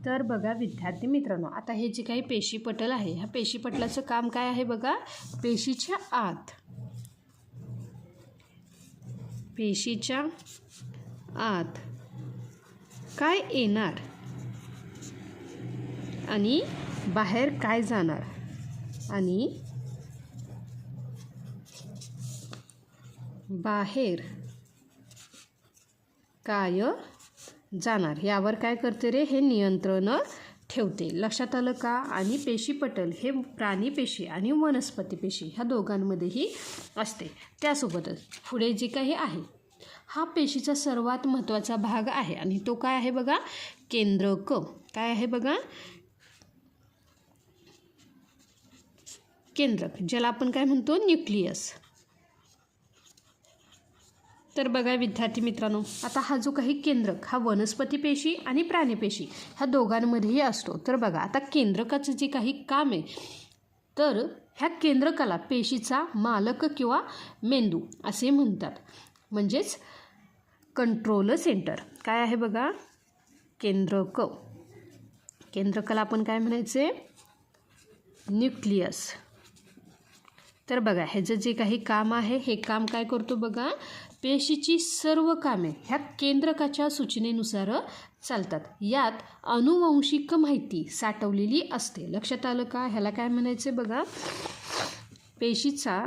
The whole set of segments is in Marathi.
तर बघा विद्यार्थी मित्रांनो, आता हे जे काही पेशीपटल आहे, ह्या पेशीपटलाचं काम काय आहे बघा, पेशीच्या आत काय येणार आणि बाहेर काय जाणार आणि बाहेर काय जाणार यावर काय करते रे, हे नियंत्रण ठेवते. लक्षात आलं का? आणि पेशीपटल हे प्राणी पेशी आणि वनस्पती पेशी ह्या दोघांमध्येही असते. त्यासोबतच पुढे जे काही आहे, हा पेशीचा सर्वात महत्त्वाचा भाग आहे आणि तो काय आहे बघा, केंद्रक. काय आहे बघा, केंद्रक, ज्याला आपण काय म्हणतो, न्यूक्लियस. तर बघा विद्यार्थी मित्रांनो, आता हा जो काही केंद्रक हा वनस्पती पेशी आणि प्राणी पेशी ह्या दोघांमध्येही असतो. तर बघा आता केंद्रकाचं जे काही काम आहे, तर ह्या केंद्रकाला पेशीचा मालक किंवा मेंदू असे म्हणतात, म्हणजेच कंट्रोल सेंटर. काय आहे बघा, केंद्रक. केंद्रकाला आपण काय म्हणायचे, न्यूक्लियस. तर बघा ह्याचं जे काही काम आहे, हे काम काय करतो बघा, पेशीची सर्व कामे ह्या केंद्रकाच्या सूचनेनुसार चालतात. यात अनुवांशिक माहिती साठवलेली असते. लक्षात आलं का? ह्याला काय म्हणायचे बघा, पेशीचा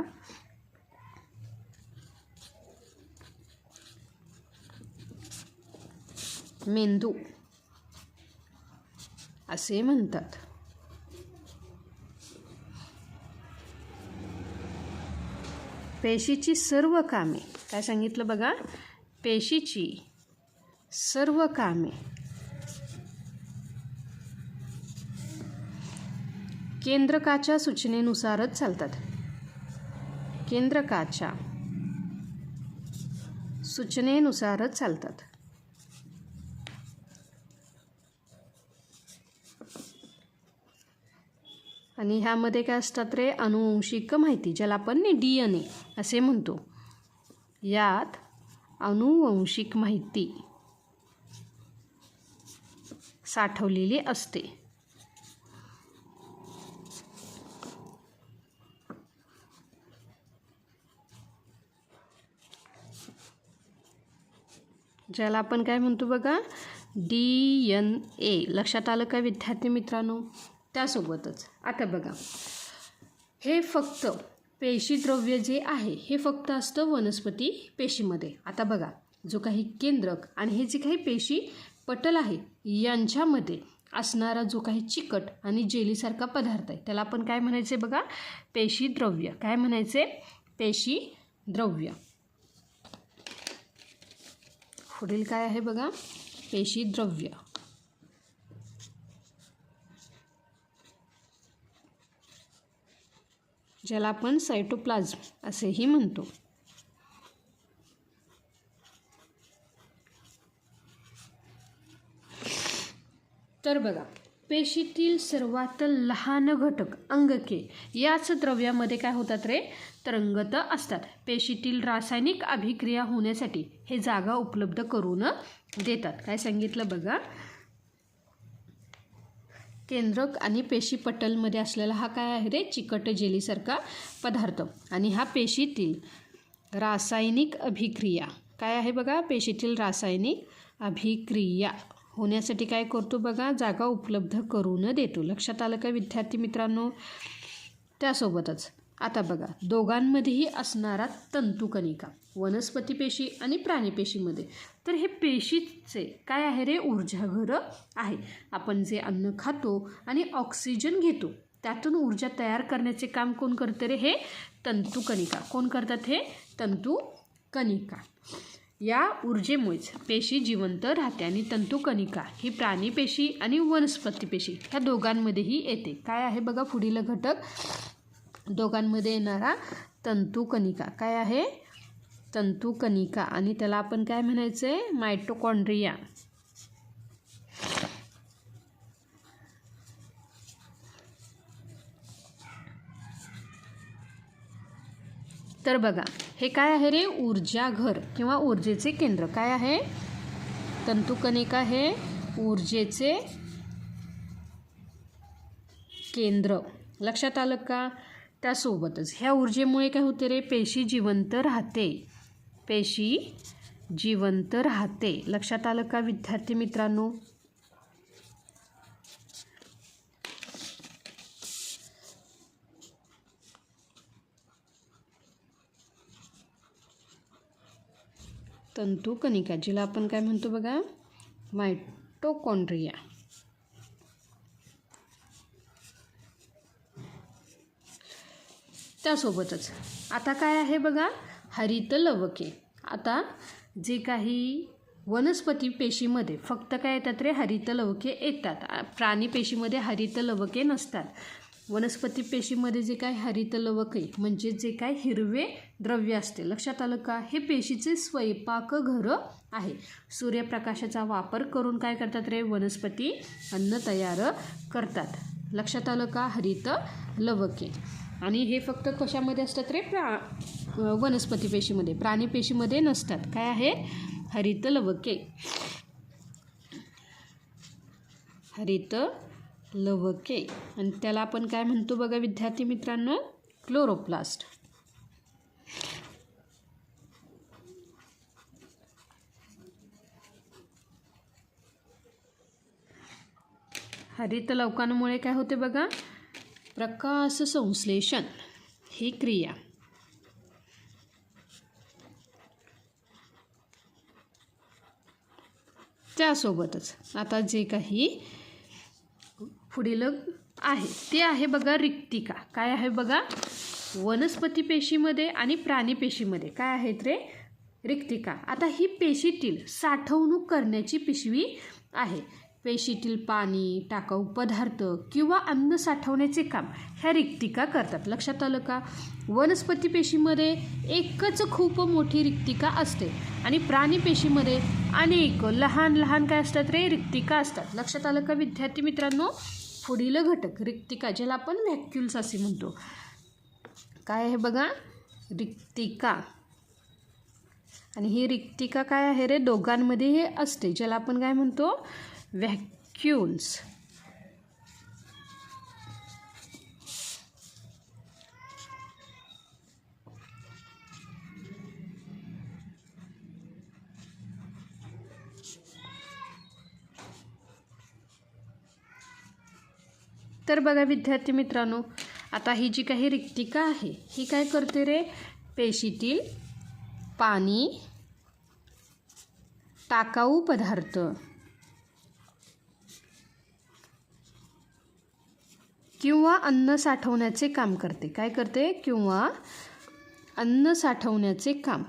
मेंदू असे म्हणतात. पेशीची सर्व कामे, काय सांगितलं बघा, पेशीची सर्व कामे केंद्रकाच्या सूचनेनुसारच चालतात. केंद्रकाच्या सूचनेनुसारच चालतात. आणि ह्यामध्ये काय असतात रे, अनुवांशिक माहिती, ज्याला आपण DNA असे म्हणतो. यात अनुवांशिक माहिती साठवलेली असते. ज्याला आपण काय म्हणतो बघा, DNA. लक्षात आलं का विद्यार्थी मित्रांनो? त्यासोबतच आता बघा, हे फक्त पेशीद्रव्य जे आहे हे फक्त असतं वनस्पती पेशीमध्ये. आता बघा, जो काही केंद्रक आणि हे जे काही पेशी पटल आहे, यांच्यामध्ये असणारा जो काही चिकट आणि जेलीसारखा पदार्थ आहे, त्याला आपण काय म्हणायचे बघा, पेशीद्रव्य. काय म्हणायचे, पेशीद्रव्य. पुढील काय आहे बघा, पेशीद्रव्य. ज्याला आपण सायटोप्लाझ्म असेही म्हणतो. तर बघा, पेशीतील सर्वात लहान घटक अंगके याच द्रव्यामध्ये काय होतात रे, तरंगत असतात. पेशीतील रासायनिक अभिक्रिया होण्यासाठी हे जागा उपलब्ध करून देतात. काय सांगितलं बघा, केंद्रक आणि पेशीपटलमध्ये असलेला हा काय आहे रे, चिकट जेलीसारखा पदार्थ. आणि हा पेशीतील रासायनिक अभिक्रिया, काय आहे बघा, पेशीतील रासायनिक अभिक्रिया होण्यासाठी काय करतो बघा, जागा उपलब्ध करून देतो. लक्षात आलं का विद्यार्थी मित्रांनो? त्यासोबतच आता बघा, दोघांमध्येही असणारा तंतुकणिका, वनस्पती पेशी आणि प्राणी पेशीमध्ये, तर हे पेशीचे काय आहे रे, ऊर्जाघर आहे. आपण जे अन्न खातो आणि ऑक्सिजन घेतो, त्यातून ऊर्जा तयार करण्याचे काम कोण करते रे, हे तंतुकणिका. कोण करतात, हे तंतुकणिका. या ऊर्जेमुळेच पेशी जिवंत राहते आणि तंतुकणिका ही प्राणी पेशी आणि वनस्पती पेशी ह्या दोघांमध्येही येते. काय आहे बघा पुढील घटक, दोघांमध्ये येणारा तंतुकणिका. काय आहे, तंतुकणिका. आणि त्याला आपण काय म्हणायचे, मायटोकॉन्ड्रिया. तर बघा, हे काय आहे रे, ऊर्जाघर किंवा ऊर्जेचे केंद्र. काय आहे, तंतुकणिका हे ऊर्जेचे केंद्र. लक्षात आलं का? त्यासोबतच ह्या ऊर्जेमुळे काय होते रे? पेशी जिवंत राहते. पेशी जिवंत राहते. लक्षात आलं का विद्यार्थी मित्रांनो? तंतुकणिका, जिला आपण काय म्हणतो बघा? मायटोकॉन्ड्रिया. त्यासोबतच आता काय आहे बघा? हरित लवके. आता जे काही वनस्पती पेशीमध्ये फक्त काय येतात रे? हरित लवके येतात. प्राणी पेशीमध्ये हरित लवके नसतात. वनस्पती पेशीमध्ये जे काय हरित लवके म्हणजे जे काय हिरवे द्रव्य असते. लक्षात आलं का? हे पेशीचे स्वयंपाकघर आहे. सूर्यप्रकाशाचा वापर करून काय करतात रे? वनस्पती अन्न तयार करतात. लक्षात आलं का? हरित लवके. आणि हे फक्त कशामध्ये असतात रे? वनस्पती पेशीमध्ये. प्राणी पेशीमध्ये नसतात. काय आहे? हरित लवके. हरित लवके. आणि त्याला आपण काय म्हणतो बघा विद्यार्थी मित्रांनो? क्लोरोप्लास्ट. हरित लवकांमुळे काय होते बघा? प्रकाश संश्लेषण ही क्रिया. त्यासोबतच आता जे काही पुढील आहे ते आहे बघा रिक्तिका. काय आहे बघा? वनस्पती पेशीमध्ये आणि प्राणी पेशीमध्ये काय आहेत रे? रिक्तिका. आता ही पेशीतील साठवणूक करण्याची पिशवी आहे. पेशीतील पाणी, टाकाऊ पदार्थ किंवा अन्न साठवण्याचे काम ह्या रिक्तिका करतात. लक्षात आलं का? वनस्पती पेशीमध्ये एकच खूप मोठी रिक्तिका असते आणि प्राणी पेशीमध्ये अनेक लहान लहान काय असतात रे? रिक्तिका असतात. लक्षात आलं का विद्यार्थी मित्रांनो? पुढील घटक रिक्तिका, ज्याला आपण व्हॅक्युल्स असे म्हणतो. काय आहे बघा? रिक्तिका. आणि ही रिक्तिका काय आहे रे? दोघांमध्ये हे असते, ज्याला आपण काय म्हणतो? व्हॅक्युल्स. तर बघा विद्यार्थी मित्रांनो, आता ही जी काही रिक्तिका आहे ही काय करते रे? पेशीतील पाणी, टाकाऊ पदार्थ किंवा अन्न साठवण्याचे काम करते. काय करते? किंवा अन्न साठवण्याचे काम.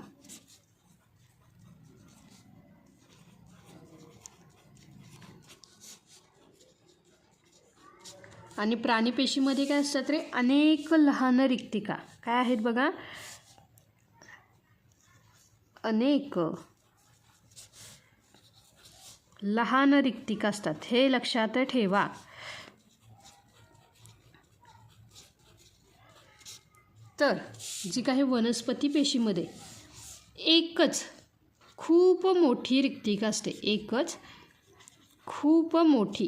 आणि प्राणी पेशीमध्ये काय असतात रे? अनेक लहान रिक्तिका. काय आहेत बघा? अनेक लहान रिक्तिका असतात. हे लक्षात ठेवा. तर जी काही वनस्पती पेशीमध्ये एकच खूप मोठी रिक्तिका असते. एकच खूप मोठी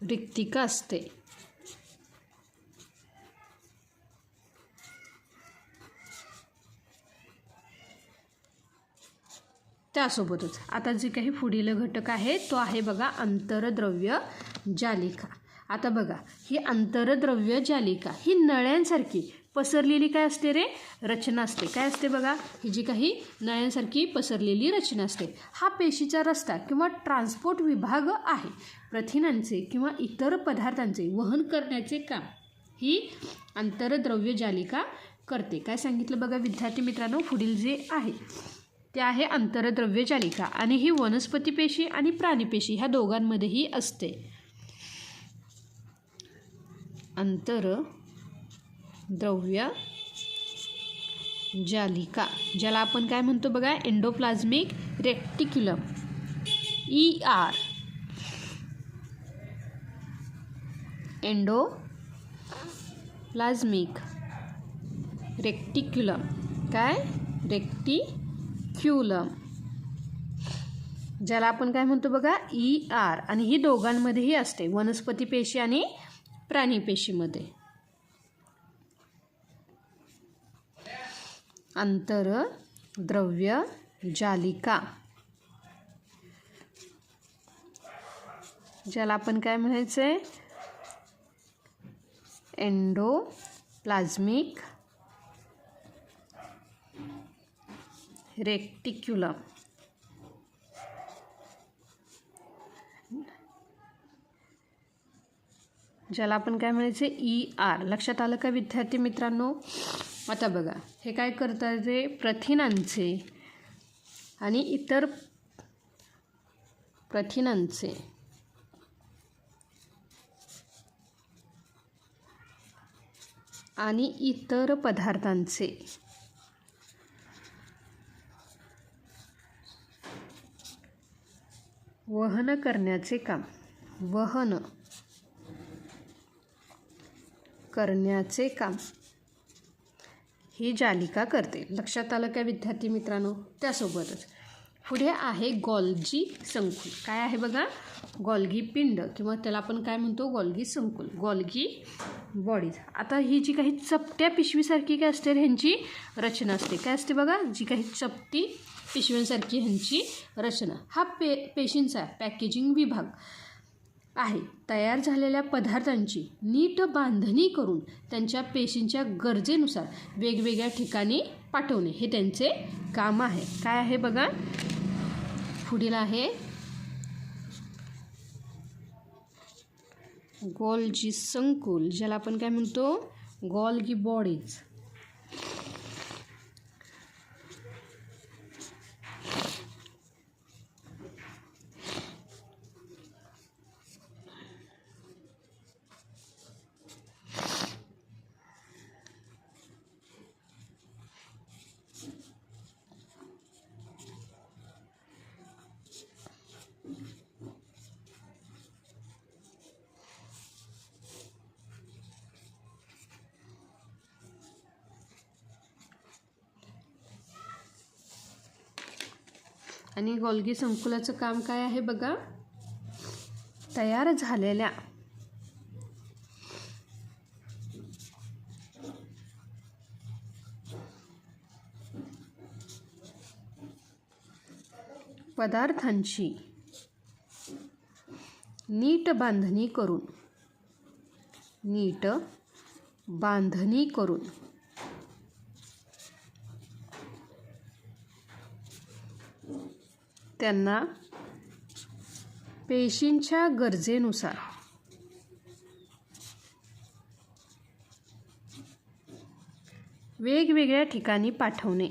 रिक्तिका असते. त्यासोबतच आता जे काही पुढील घटक आहे तो आहे बघा आंतरद्रव्य जालिका. आता बघा ही आंतरद्रव्य जालिका ही नळ्यांसारखी पसरलेली काय असते रे? रचना असते. काय असते बघा? ही जी काही नळ्यांसारखी पसरलेली रचना असते. हा पेशीचा रस्ता किंवा ट्रान्सपोर्ट विभाग आहे. प्रथिनांचे किंवा इतर पदार्थांचे वहन करण्याचे काम ही आंतरद्रव्य जालिका करते. काय सांगितलं बघा विद्यार्थी मित्रांनो? पुढील जे आहे ते आहे आंतरद्रव्य जालिका. आणि ही वनस्पती पेशी आणि प्राणी पेशी ह्या दोघांमध्येही असते. आंतरद्रव्य जालिका, ज्याला आपण काय म्हणतो बघा? Endoplasmic रेक्टिक्युलम, ER. एंडोप्लाझ्मिक रेक्टिक्युलम. काय? रेक्टिक्युलम, ज्याला आपण काय म्हणतो बघा? ER. आणि ही दोघांमध्येही असते. वनस्पती पेशी आणि प्राणीपेशीमध्ये. आंतरद्रव्य जालिका, ज्याला आपण काय म्हणायचं आहे, एंडोप्लाझ्मिक रेक्टिक्युलम. ज्याला आपण काय म्हणायचं, ER. लक्षात आलं का विद्यार्थी मित्रांनो? आता बघा, हे काय करतात, ते प्रथिनांचे आणि इतर प्रथिनांचे आणि इतर पदार्थांचे वहन करण्याचे काम, वहन करण्याचे काम ही जालिका करते. लक्षात आलं का विद्यार्थी मित्रांनो? त्यासोबतच पुढे आहे गोल्गी संकुल. काय आहे बघा, गोल्गी पिंड किंवा त्याला आपण काय म्हणतो, गोल्गी संकुल, गोल्गी बॉडीज. आता ही जी काही चपट्या पिशवीसारखी काय असते, ह्यांची रचना असते. काय असते बघा, जी काही चपटी पिशव्यांसारखी ह्यांची रचना. हा पेशींचा पॅकेजिंग विभाग आहे. तयार झालेल्या पदार्थांची नीट बांधणी करून त्यांच्या पेशींच्या गरजेनुसार वेगवेगळ्या ठिकाणी पाठवणे हे त्यांचे काम आहे. काय आहे बघा, पुढील आहे गोल्गी संकुल, ज्याला आपण काय म्हणतो, गोल्गी बॉडीज. आणि गोल्गी संकुलाचं काम काय आहे बघा, तयार झालेल्या पदार्थांची नीट बांधणी करून त्यांना पेशींच्या गरजेनुसार वेगवेगळ्या ठिकाणी पाठवणे.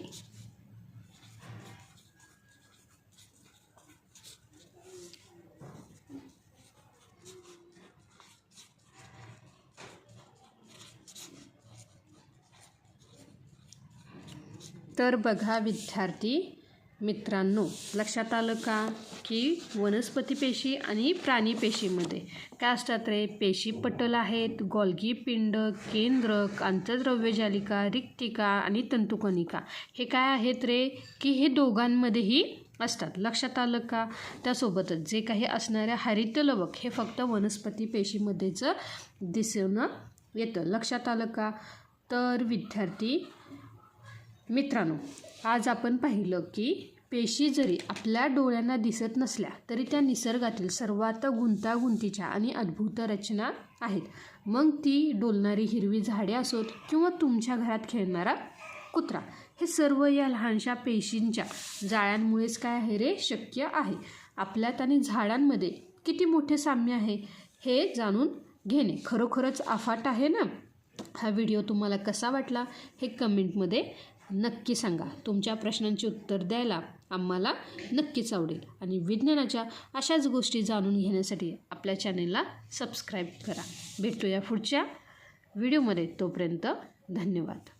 तर बघा विद्यार्थी मित्रांनो, लक्षात आलं का की वनस्पती पेशी आणि प्राणी पेशीमध्ये काय असतात रे, पेशी पटल आहेत, गोल्गी पिंड, केंद्रक, आंतरद्रव्य जालिका, रिक्तिका आणि तंतुकणिका. हे काय आहेत रे, की हे दोघांमध्येही असतात. लक्षात आलं का? त्यासोबतच जे काही असणाऱ्या हरित लवक हे फक्त वनस्पती पेशीमध्येच दिसून येतं. लक्षात आलं का? तर विद्यार्थी मित्रांनो, आज आपण पाहिलं की पेशी जरी आपल्या डोळ्यांना दिसत नसल्या तरी त्या निसर्गातील सर्वात गुंतागुंतीच्या आणि अद्भुत रचना आहेत. मग ती डोलणारी हिरवी झाडे असोत किंवा तुमच्या घरात खेळणारा कुत्रा, हे सर्व या लहानशा पेशींच्या जाळ्यांमुळेच काय आहे रे, शक्य आहे. आपल्यात आणि झाडांमध्ये किती मोठे साम्य आहे हे जाणून घेणे खरोखरच अफाट आहे ना. हा व्हिडिओ तुम्हाला कसा वाटला हे कमेंटमध्ये नक्की सांगा. तुमच्या प्रश्नांची उत्तर द्यायला आम्हाला नक्कीच आवडेल. आणि विज्ञानाच्या अशाच गोष्टी जाणून घेण्यासाठी आपल्या चॅनेलला सबस्क्राईब करा. भेटूया पुढच्या व्हिडिओमध्ये. तोपर्यंत धन्यवाद.